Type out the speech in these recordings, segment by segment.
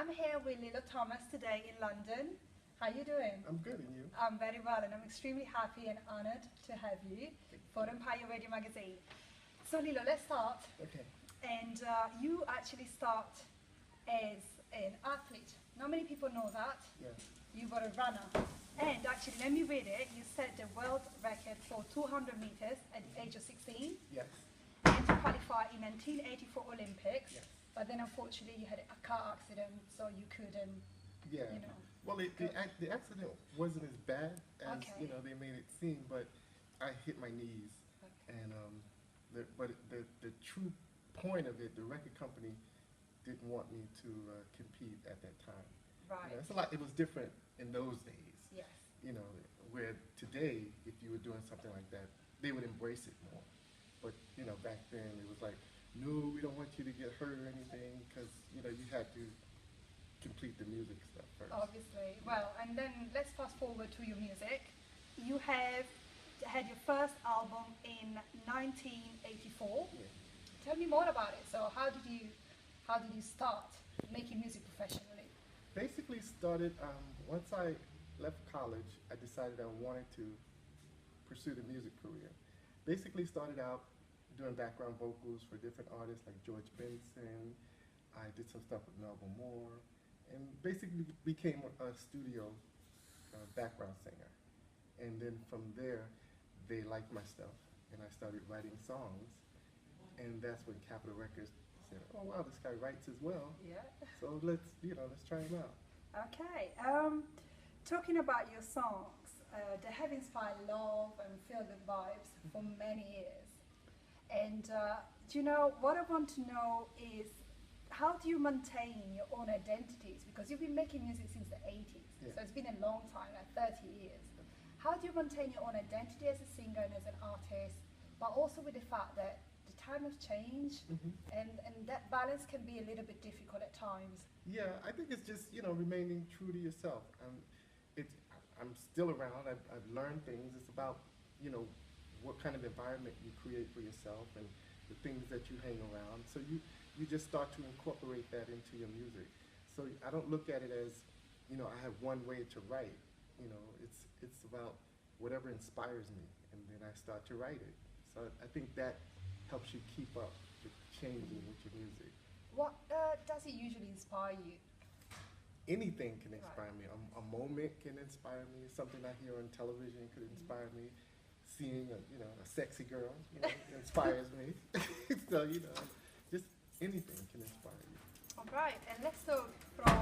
I'm here with Lillo Thomas today in London. How are you doing? I'm good, and you? I'm very well, and I'm extremely happy and honored to have you for Empire Radio Magazine. So Lillo, let's start. Okay. And you actually start as an athlete. Not many people know that. Yeah. You were a runner. And actually, let me read it. You set the world record for 200 meters at the age of 16. Yes. And to qualify in 1984 Olympics. Yes. But then unfortunately you had a car accident, so you couldn't, Yeah. you know. Well, the accident wasn't as bad as Okay. they made it seem, but I hit my knees, Okay. and the true point of it, the record company didn't want me to compete at that time. Right. It's a lot. It was different in those days. Yes. Where today, if you were doing something like that, they would embrace it more. But back then it was like, no, we don't want you to get hurt or anything, because you had to complete the music stuff first. Obviously. Well, and then let's fast forward to your music. You have had your first album in 1984. Yeah. Tell me more about it. So how did you start making music professionally? Basically started, once I left college, I decided I wanted to pursue the music career. Basically started out doing background vocals for different artists like George Benson. I did some stuff with Melvin Moore, and basically became a studio background singer. And then from there, they liked my stuff, and I started writing songs. And that's when Capitol Records said, "Oh wow, this guy writes as well. Yeah. So let's try him out." Okay. Talking about your songs, they have inspired love and feel good vibes for many years. And what I want to know is, how do you maintain your own identities? Because you've been making music since the 80s, Yeah. so it's been a long time, like 30 years. How do you maintain your own identity as a singer and as an artist, but also with the fact that the time has changed, and that balance can be a little bit difficult at times? Yeah, I think it's just remaining true to yourself. I'm still around. I've learned things. It's about what kind of environment you create for yourself and the things that you hang around. So you just start to incorporate that into your music. So I don't look at it as I have one way to write. It's about whatever inspires me, and then I start to write it. So I think that helps you keep up with changing with your music. What does it usually inspire you? Anything can inspire me. A moment can inspire me. Something I hear on television could inspire me. Seeing a sexy girl inspires me. So just anything can inspire you. All right, and let's talk from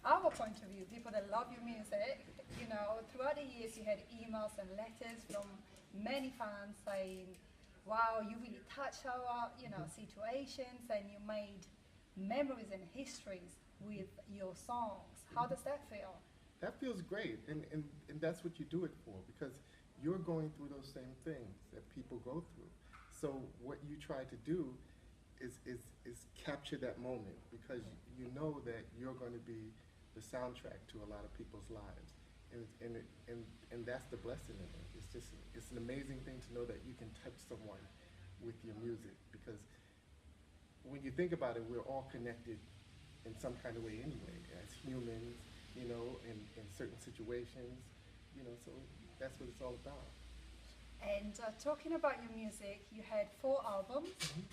our point of view, people that love your music. Throughout the years you had emails and letters from many fans saying, wow, you really touched our situations, and you made memories and histories with your songs. How does that feel? That feels great, and that's what you do it for, because you're going through those same things that people go through. So what you try to do is capture that moment, because you know that you're going to be the soundtrack to a lot of people's lives, and that's the blessing in it. It's an amazing thing to know that you can touch someone with your music, because when you think about it, we're all connected in some kind of way anyway, as humans, in certain situations, so that's what it's all about. And talking about your music, you had 4 albums,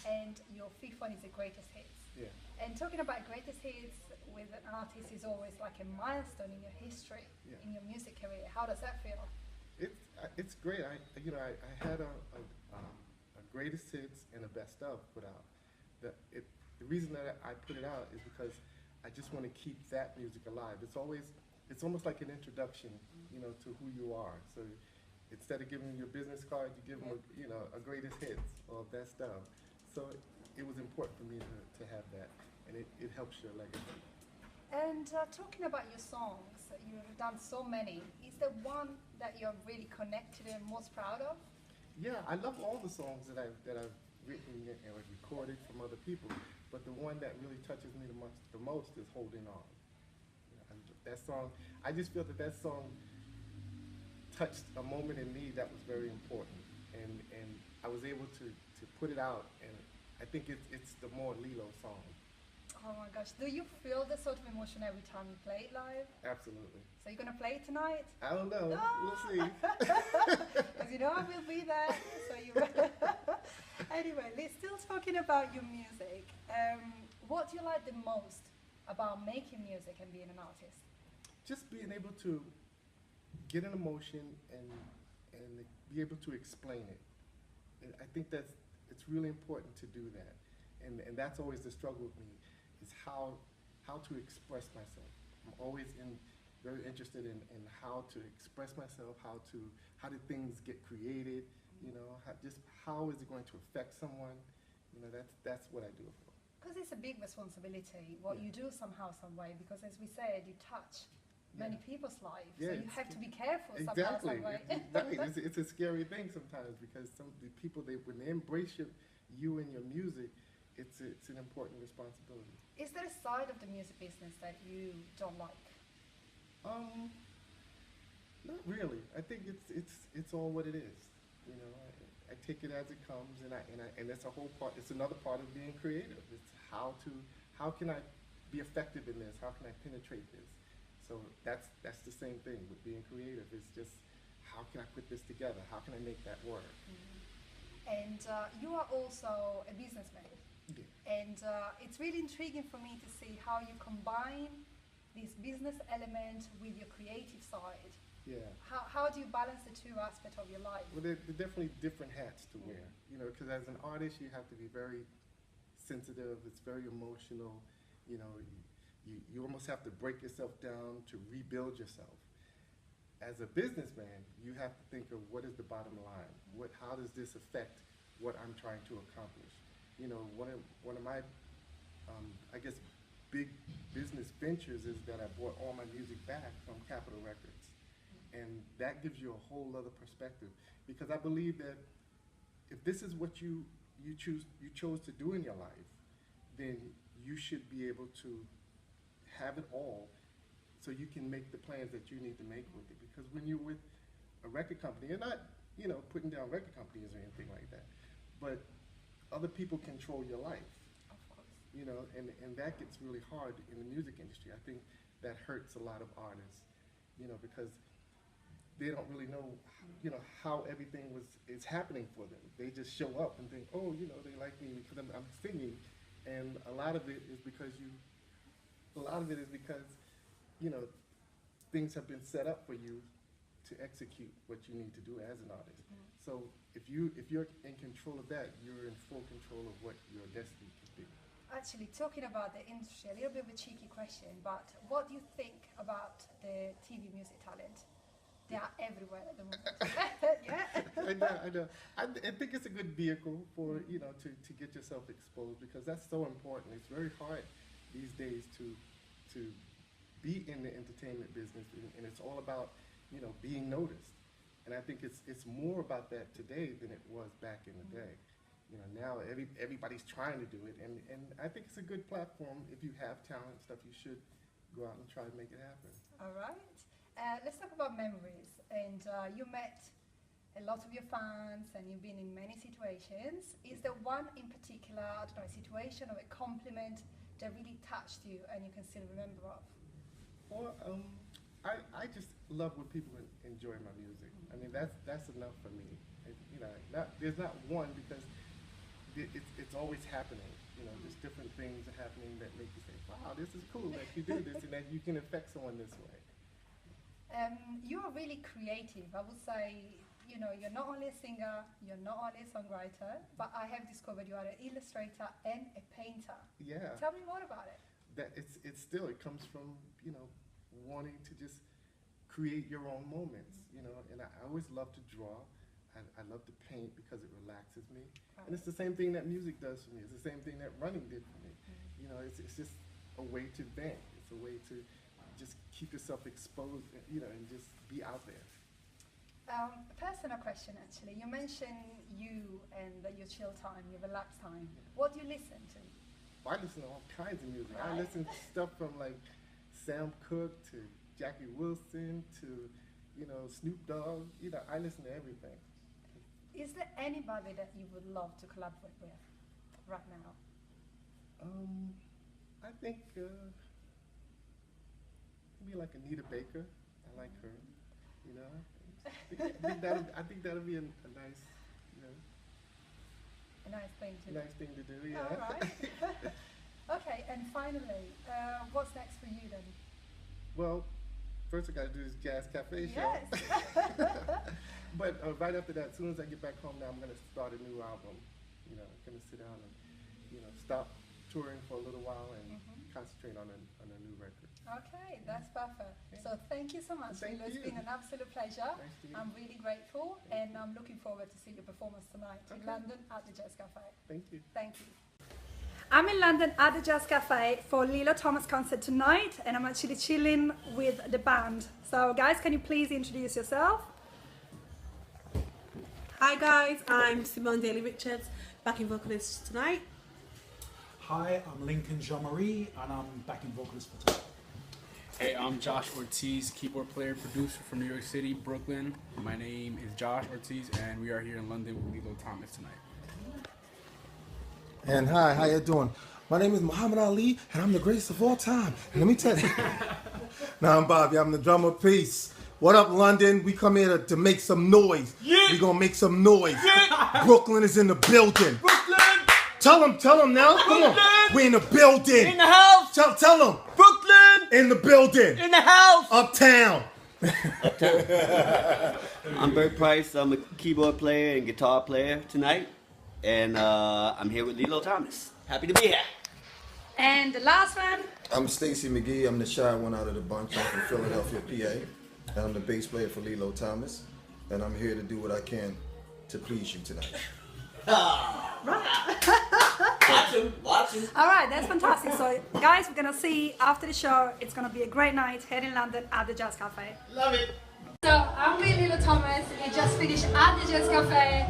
and your 5th one is the greatest hits. Yeah. And talking about greatest hits with an artist is always like a milestone in your history, Yeah. in your music career. How does that feel? It's great. I had a greatest hits and a best of put out. The reason that I put it out is because I just want to keep that music alive. It's almost like an introduction, to who you are. So instead of giving them your business card, you give them a greatest hits or best of. So it was important for me to have that, and it helps your legacy. And talking about your songs, you've done so many. Is there one that you're really connected and most proud of? Yeah, I love all the songs that I've written and recorded from other people, but the one that really touches me the most is "Holding On." That song, I just feel that song touched a moment in me that was very important, and I was able to put it out, and I think it's the more Lillo song. Oh my God, gosh, do you feel the sort of emotion every time you play it live? Absolutely. So you're gonna play it tonight? I don't know. We'll see. Because you know I will be there. So you. Anyway, let's still talking about your music. What do you like the most about making music and being an artist? Just being able to get an emotion and be able to explain it. And I think it's really important to do that. And that's always the struggle with me, is how to express myself. I'm always very interested in how to express myself, how do things get created, you know, how is it going to affect someone? You know, that's what I do it for. Because it's a big responsibility, what Yeah. you do somehow, some way, because as we said, you touch many Yeah. people's lives, Yeah, so you have to be careful somehow, Exactly. some way. It's a scary thing sometimes, because some of the people, when they embrace you and your music, it's an important responsibility. Is there a side of the music business that you don't like? Not really. I think it's all what it is. You know, I take it as it comes, and it's a whole part. It's another part of being creative. It's how can I be effective in this? How can I penetrate this? So that's the same thing with being creative. It's just, how can I put this together? How can I make that work? And you are also a businessman. Yeah. And it's really intriguing for me to see how you combine this business element with your creative side. Yeah. How do you balance the two aspects of your life? Well, they're definitely different hats to wear. You know, because as an artist, you have to be very sensitive. It's very emotional. You know, you almost have to break yourself down to rebuild yourself. As a businessman, you have to think of, what is the bottom line? How does this affect what I'm trying to accomplish? You know, one of my, I guess, big business ventures is that I bought all my music back from Capitol Records. And that gives you a whole other perspective, because I believe that if this is what you chose to do in your life, then you should be able to have it all, so you can make the plans that you need to make with it. Because when you're with a record company, you're not, you know, putting down record companies or anything like that, but other people control your life. Of course. You know, and that gets really hard in the music industry. I think that hurts a lot of artists, you know, because they don't really know, you know, how everything is happening for them. They just show up and think, oh, you know, they like me because I'm singing, and a lot of it is because you know, things have been set up for you to execute what you need to do as an artist. So if you're in control of that, you're in full control of what your destiny could be. Actually, talking about the industry, a little bit of a cheeky question, but what do you think about the TV music talent? They are everywhere at the moment. Yeah. I know. I think it's a good vehicle for, you know, to get yourself exposed, because that's so important. It's very hard these days to be in the entertainment business, and it's all about, you know, being noticed. And I think it's more about that today than it was back in the day. You know, now everybody's trying to do it, and I think it's a good platform. If you have talent stuff, you should go out and try to make it happen. All right. Let's talk about memories. And you met a lot of your fans, and you've been in many situations. Is there one in particular, I don't know, a situation or a compliment that really touched you and you can still remember of? Well, I just love when people enjoy my music. I mean, that's enough for me. You know, there's not one, because it's always happening. You know, just different things are happening that make you say, wow, this is cool that you do this, and that you can affect someone this way. You are really creative. I would say, you know, you're not only a singer, you're not only a songwriter, but I have discovered you are an illustrator and a painter. Yeah. Tell me more about it. That it comes from, you know, wanting to just create your own moments, you know, and I always love to draw. I love to paint because it relaxes me. Right. And it's the same thing that music does for me. It's the same thing that running did for me. You know, it's just a way to vent. It's a way to just keep yourself exposed, you know, and just be out there. A personal question, actually. You mentioned you and your chill time, your relaxed time. What do you listen to? I listen to all kinds of music. Right. I listen to stuff from like Sam Cooke to Jackie Wilson to, you know, Snoop Dogg. You know, I listen to everything. Is there anybody that you would love to collaborate with right now? I think maybe like Anita Baker. I like her. You know, I think that'll be a nice, you know, A nice thing to do. nice thing to do. Yeah. All right. Okay, and finally, what's next for you then? Well, first I got to do this Jazz Cafe show. Yes. But right after that, as soon as I get back home now, I'm going to start a new album. You know, I'm going to sit down and, you know, stop touring for a little while and concentrate on a new record. Okay, that's perfect. So thank you so much, Thank Lillo. It's you. been an absolute pleasure. Nice to meet you. I'm really grateful, and I'm looking forward to see your performance tonight in Okay. London at the Jazz Cafe. Thank you. Thank you. I'm in London at the Jazz Cafe for Lillo Thomas concert tonight, and I'm actually chilling with the band. So guys, can you please introduce yourself? Hi guys, I'm Bondioli Richards, backing vocalist tonight. Hi, I'm Lincoln Jean-Marie, and I'm backing vocalist for tonight. Hey, I'm Josh Ortiz, keyboard player, producer from New York City, Brooklyn. My name is Josh Ortiz, and we are here in London with Lillo Thomas tonight. And hi, how you doing? My name is Muhammad Ali, and I'm the greatest of all time. And let me tell you, now I'm Bobby, I'm the drummer. Peace. What up, London? We come here to make some noise. We gonna make some noise. Brooklyn is in the building. Brooklyn! Tell them now. Come on. We in the building. In the house! Tell them. Brooklyn! In the building. In the house! Uptown. I'm Bert Price. I'm a keyboard player and guitar player tonight. And I'm here with Lillo Thomas. Happy to be here. And the last one. I'm Stacy McGee. I'm the shy one out of the bunch. I'm from Philadelphia, PA. And I'm the bass player for Lillo Thomas. And I'm here to do what I can to please you tonight. Watch him. All right, that's fantastic. So guys, we're gonna see after the show. It's gonna be a great night here in London at the Jazz Cafe. Love it. So I'm with Lillo Thomas. We just finished at the Jazz Cafe.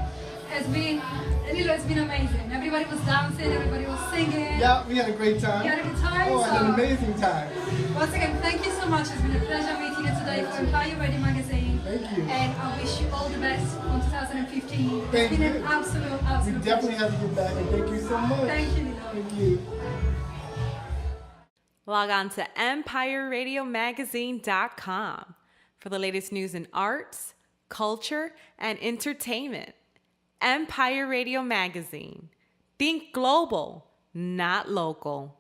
Lillo has been amazing. Everybody was dancing, everybody was singing. Yeah, we had a great time. You had a good time? Oh, I had an So- amazing time. Once again, thank you so much. It's been a pleasure meeting you today for Empire Radio Magazine. Thank you. And I wish you all the best for 2015. Thank It's been you. an absolute We definitely pleasure. have to get back, and thank you so much. Thank you, Lillo. Thank you. Log on to EmpireRadioMagazine.com for the latest news in arts, culture, and entertainment. Empire Radio Magazine. Think global, not local.